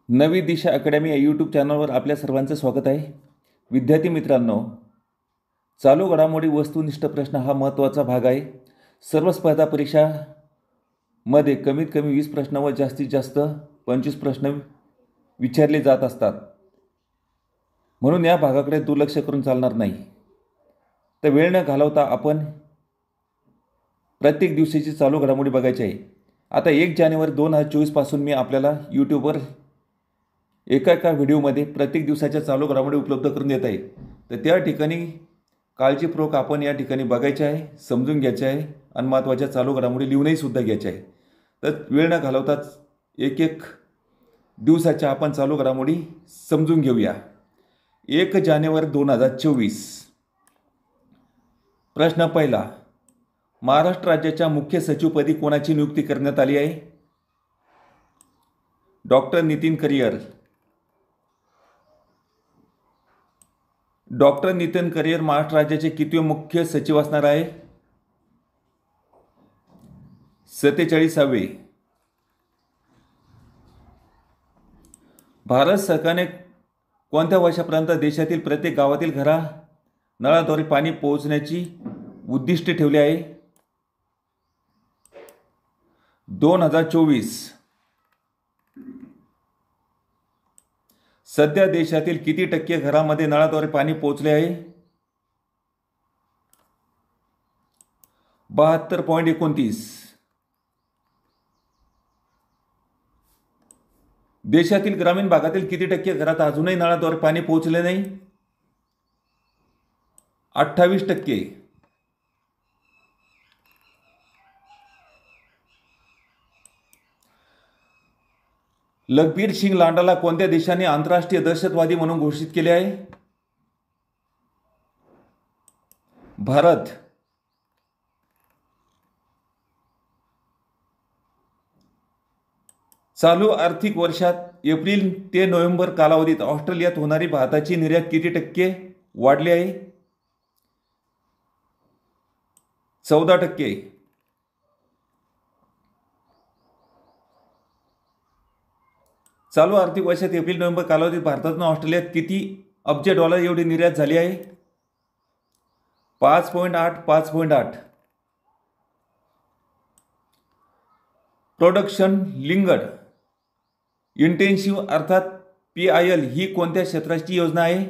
नवी दिशा अकॅडमी या यूट्यूब चॅनलवर आपल्या सर्वांचं स्वागत आहे. विद्यार्थी मित्रांनो, चालू घडामोडी वस्तुनिष्ठ प्रश्न हा महत्त्वाचा भाग आहे. सर्व स्पर्धा परीक्षामध्ये कमीत कमी 20 प्रश्न व जास्तीत जास्त 25 प्रश्न विचारले जात असतात. म्हणून या भागाकडे दुर्लक्ष करून चालणार नाही. तर वेळ न घालवता आपण प्रत्येक दिवसाची चालू घडामोडी बघायची आहे. आता 1 जानेवारी 2024 पासून मी आपल्याला यूट्यूबवर एका व्हिडिओमध्ये प्रत्येक दिवसाच्या चालू घडामोडी उपलब्ध करून देत आहे. तर त्या ठिकाणी काळजीपूर्वक आपण या ठिकाणी बघायचे आहे, समजून घ्यायचे आहे आणि महत्त्वाच्या चालू घडामोडी लिहूनही सुद्धा घ्यायच्या आहे. तर वेळ न घालवताच एक दिवसाच्या आपण चालू घडामोडी समजून घेऊया. 1 जानेवारी 2024. प्रश्न पहिला, महाराष्ट्र राज्याच्या मुख्य सचिवपदी कोणाची नियुक्ती करण्यात आली आहे? Doctor Nitin career. Doctor Nitin career Maharashtra राज्याचे कितवे मुख्य सचिव असणार आहे? 47वे. भारत सरकारने कोणत्या वर्षापर्यंत देशातील प्रत्येक गावातील घरा नळाद्वारे पाणी पोहोचण्याची उद्दिष्ट ठेवले आहे? 2024. सध्या देशातील किती टक्के घरामध्ये नळाद्वारे पाणी पोहोचले आहे? 72.29. देशातील ग्रामीण भागातील किती टक्के घरात अजूनही नळाद्वारे पाणी पोहोचले नाही? 28%. लखबीर सिंग लांडाला कोणत्या देशाने आंतरराष्ट्रीय दहशतवादी म्हणून घोषित केले आहे? भारत. चालू आर्थिक वर्षात एप्रिल ते नोव्हेंबर कालावधीत ऑस्ट्रेलियात होणारी भाताची निर्यात किती टक्के वाढली आहे? 14%. चालू आर्थिक वर्षात एप्रिल नोव्हेंबर कालावधीत भारतातून ऑस्ट्रेलियात किती अब्ज डॉलर एवढी निर्यात झाली आहे? 5.8. प्रोडक्शन लिंक्ड इंटेन्सिव्ह अर्थात PIL ही कोणत्या क्षेत्राची योजना आहे?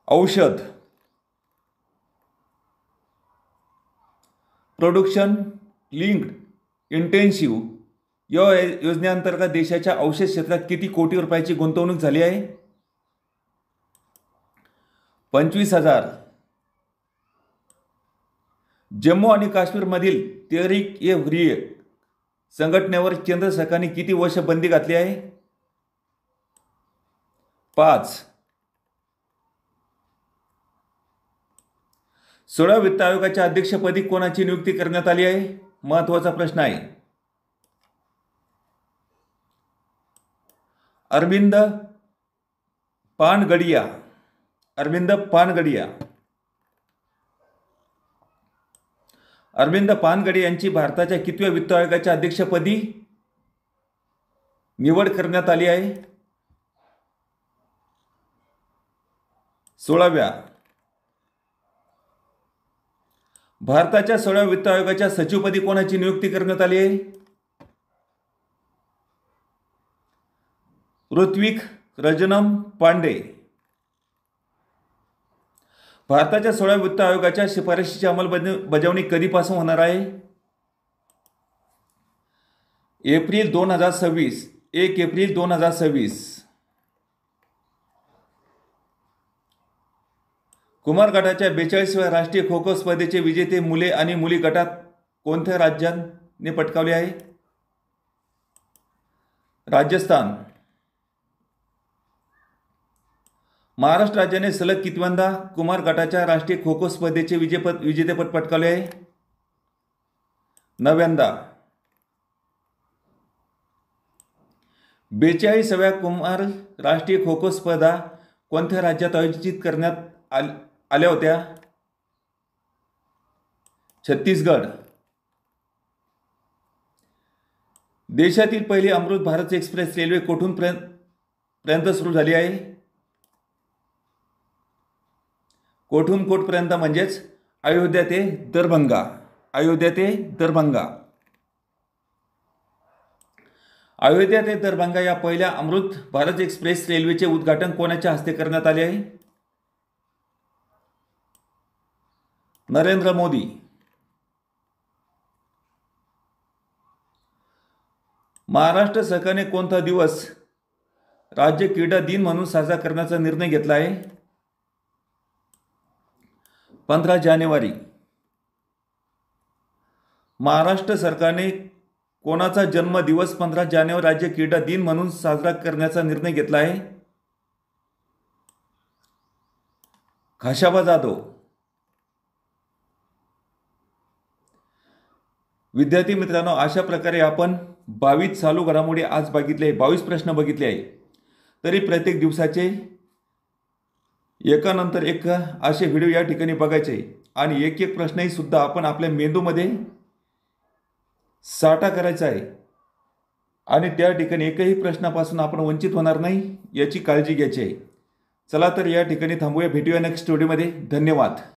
औषध. प्रोडक्शन लिंक्ड इंटेन्सिव्ह या योजनेअंतर्गत देशाच्या औषध क्षेत्रात किती कोटी रुपयाची गुंतवणूक झाली आहे? 25,000. जम्मू आणि काश्मीरमधील तहरीक-ए-हर्रियत संघटनेवर केंद्र सरकारने किती वर्ष बंदी घातली आहे? 5. 16व्या वित्त आयोगाच्या अध्यक्षपदी कोणाची नियुक्ती करण्यात आली आहे? महत्त्वाचा प्रश्न आहे. अरविंद पानगडिया. अरविंद पानगडिया यांची भारताच्या कितव्या वित्त आयोगाच्या अध्यक्षपदी निवड करण्यात आली आहे? 16व्या. भारताच्या 16व्या वित्त आयोगाच्या सचिवपदी कोणाची नियुक्ती करण्यात आली आहे? ऋत्विक रजनम पांडे. भारताच्या 16व्या वित्त आयोगाच्या शिफारशीची अंमलबजावणी कधीपासून होणार आहे? एप्रिल 2026. 1 एप्रिल 2026. कुमार गटाच्या 42व्या राष्ट्रीय खो खो स्पर्धेचे विजेते मुले आणि मुली गटात कोणत्या राज्याने पटकावले आहे? राजस्थान. महाराष्ट्र राज्याने सलग कितव्यांदा कुमार गटाच्या राष्ट्रीय खो खो स्पर्धेचे विजेतेपद पटकावले आहे? 9व्यांदा. 42व्या कुमार राष्ट्रीय खो खो स्पर्धा कोणत्या राज्यात आयोजित करण्यात आल्या होत्या? छत्तीसगड. देशातील पहिली अमृत भारत एक्सप्रेस रेल्वे कोठून पर्यंत सुरू झाली आहे? कोठून कोठपर्यंत म्हणजेच अयोध्या ते दरभंगा. अयोध्या ते दरभंगा. अयोध्या ते दरभंगा या पहिल्या अमृत भारत एक्सप्रेस रेल्वेचे उद्घाटन कोणाच्या हस्ते करण्यात आले आहे? नरेंद्र मोदी. महाराष्ट्र सरकारने कोणता दिवस राज्य क्रीडा दिन म्हणून साजरा करण्याचा निर्णय घेतला आहे? 15 जानेवारी. महाराष्ट्र सरकारने कोणाचा जन्मदिवस 15 जानेवारी राज्य क्रीडा दिन म्हणून साजरा करण्याचा निर्णय घेतला आहे? खाशाबा जाधव. विद्यार्थी मित्रांनो, अशा प्रकारे आपण 22 चालू घडामोडी आज बघितले, 22 प्रश्न बघितले आहे. तरी प्रत्येक दिवसाचे एकानंतर एक असे व्हिडिओ या ठिकाणी बघायचे आणि एक एक प्रश्नही सुद्धा आपण आपल्या मेंदूमध्ये साठा करायचा आहे आणि त्या ठिकाणी एकही प्रश्नापासून आपण वंचित होणार नाही याची काळजी घ्यायची आहे. चला तर या ठिकाणी थांबूया. भेटूया नेक्स्ट व्हिडिओमध्ये. धन्यवाद.